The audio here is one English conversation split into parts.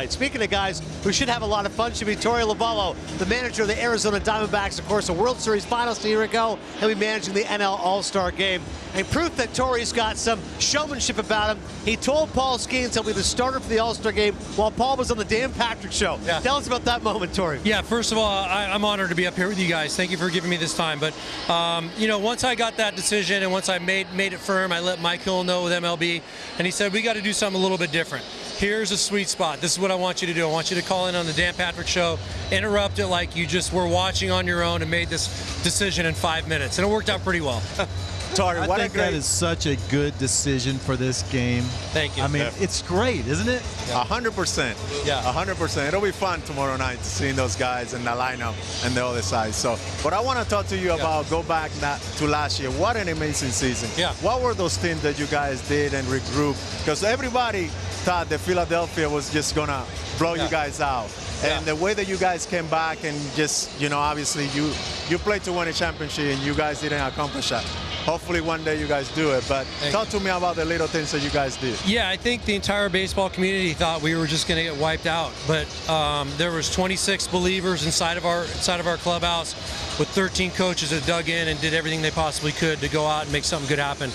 tonight. Speaking of guys who should have a lot of fun, should be Torey Lovullo, the manager of the Arizona Diamondbacks. Of course, a World Series finalist a year ago. He'll be managing the NL All-Star Game. And proof that Torey's got some showmanship about him, he told Paul Skenes he'll be the starter for the All-Star Game while Paul was on the Dan Patrick Show. Yeah. Tell us about that moment, Torey. Yeah, first of all, I'm honored to be up here with you guys. Thank you for giving me this time. But, you know, once I got that decision and once I made it firm, I let Mike Hill know with MLB, and he said, we got to do something a little bit different. Here's a sweet spot. This is what I want you to do. I want you to call in on the Dan Patrick Show, interrupt it like you just were watching on your own and made this decision in 5 minutes. And it worked out pretty well. Torey, I think that is such a good decision for this game. Thank you. I mean, it's great, isn't it? 100%. Yeah. 100%. It'll be fun tomorrow night seeing those guys in the lineup and the other side. So, but I want to talk to you about, go back to last year. What an amazing season. Yeah. What were those things that you guys did and regrouped? Because everybody thought that Philadelphia was just going to blow you guys out. And the way that you guys came back and just, you know, obviously you played to win a championship and you guys didn't accomplish that. Hopefully one day you guys do it, but talk to me about the little things that you guys did. Yeah, I think the entire baseball community thought we were just going to get wiped out, but there was 26 believers inside of our clubhouse with 13 coaches that dug in and did everything they possibly could to go out and make something good happen.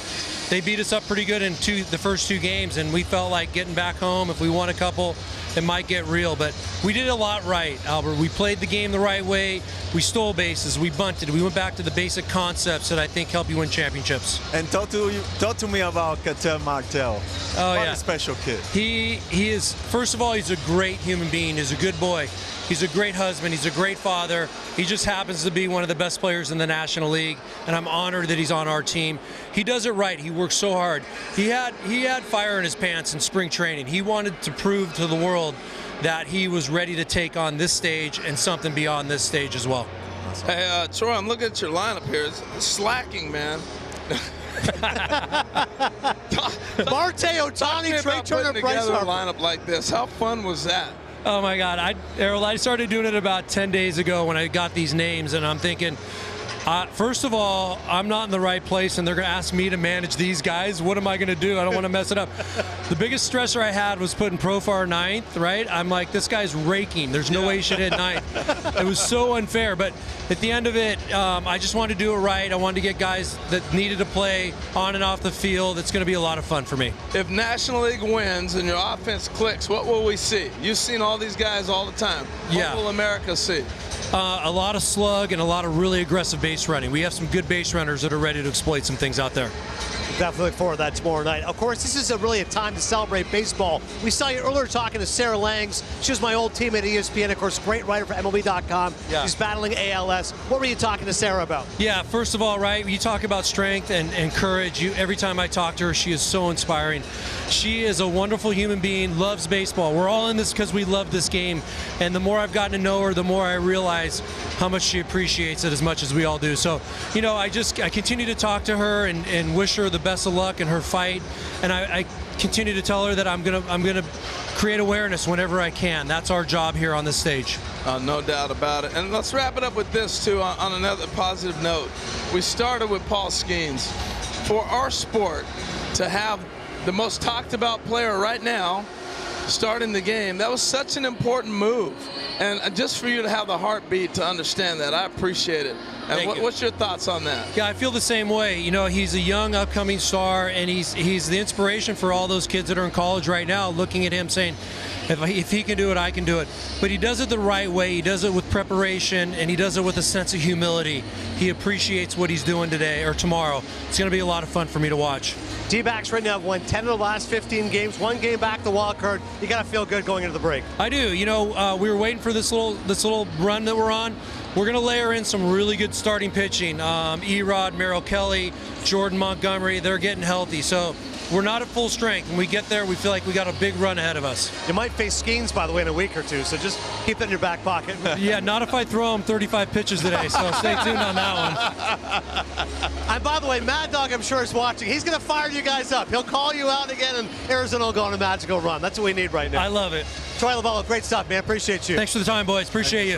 They beat us up pretty good in the first 2 games, and we felt like getting back home, if we won a couple, it might get real. But we did a lot right, Albert. We played the game the right way. We stole bases. We bunted. We went back to the basic concepts that I think help you win championships. And talk to me about Ketel Martel. Oh, what yeah. a special kid. He is, first of all, he's a great human being. He's a good boy. He's a great husband. He's a great father. He just happens to be one of the best players in the National League, and I'm honored that he's on our team. He does it right. He works so hard. He had fire in his pants in spring training. He wanted to prove to the world that he was ready to take on this stage and something beyond this stage as well. Hey, Troy, I'm looking at your lineup here. It's slacking, man. Marte, Ohtani, Trey Turner, Bryce a Harper. lineup like this. How fun was that? Oh my God, Errol, I started doing it about 10 days ago when I got these names, and I'm thinking, first of all, I'm not in the right place, and they're going to ask me to manage these guys. What am I going to do? I don't want to mess it up. The biggest stressor I had was putting Profar 9th, right? I'm like, this guy's raking. There's no way he should hit 9th. It was so unfair, but at the end of it, I just wanted to do it right. I wanted to get guys that needed to play on and off the field. It's going to be a lot of fun for me. If National League wins and your offense clicks, what will we see? You've seen all these guys all the time. What will America see? A lot of slug and a lot of really aggressive base running. We have some good base runners that are ready to exploit some things out there. Definitely look forward to that tomorrow night. Of course, this is really a time to celebrate baseball. We saw you earlier talking to Sarah Langs. She was my old teammate at ESPN, of course, great writer for MLB.com. Yeah. She's battling ALS. What were you talking to Sarah about? Yeah, first of all, right, you talk about strength and courage. Every time I talk to her, she is so inspiring. She is a wonderful human being, loves baseball. We're all in this because we love this game. And the more I've gotten to know her, the more I realize how much she appreciates it as much as we all do. So, you know, I continue to talk to her and wish her the best of luck in her fight. And I continue to tell her that I'm gonna create awareness whenever I can. That's our job here on this stage. No doubt about it. And let's wrap it up with this, too, on another positive note. We started with Paul Skenes. For our sport to have the most talked about player right now starting the game, that was such an important move. And just for you to have the heartbeat to understand that, I appreciate it. And what's your thoughts on that? Yeah, I feel the same way. You know, he's a young upcoming star, and he's the inspiration for all those kids that are in college right now, looking at him saying, if he can do it, I can do it. But he does it the right way. He does it with preparation, and he does it with a sense of humility. He appreciates what he's doing today or tomorrow. It's going to be a lot of fun for me to watch. D-backs right now have won 10 of the last 15 games, 1 game back the wild card. You got to feel good going into the break. I do. You know, we were waiting for this little run that we're on. We're going to layer in some really good starting pitching. Erod, Merrill Kelly, Jordan Montgomery, they're getting healthy. So we're not at full strength. When we get there, we feel like we got a big run ahead of us. You might face Skenes, by the way, in a week or two, so just keep that in your back pocket. Yeah, not if I throw him 35 pitches today, so stay tuned on that one. And by the way, Mad Dog, I'm sure, is watching. He's going to fire you guys up. He'll call you out again, and Arizona will go on a magical run. That's what we need right now. I love it. Torey Lovullo, great stuff, man. Appreciate you. Thanks for the time, boys. Appreciate you.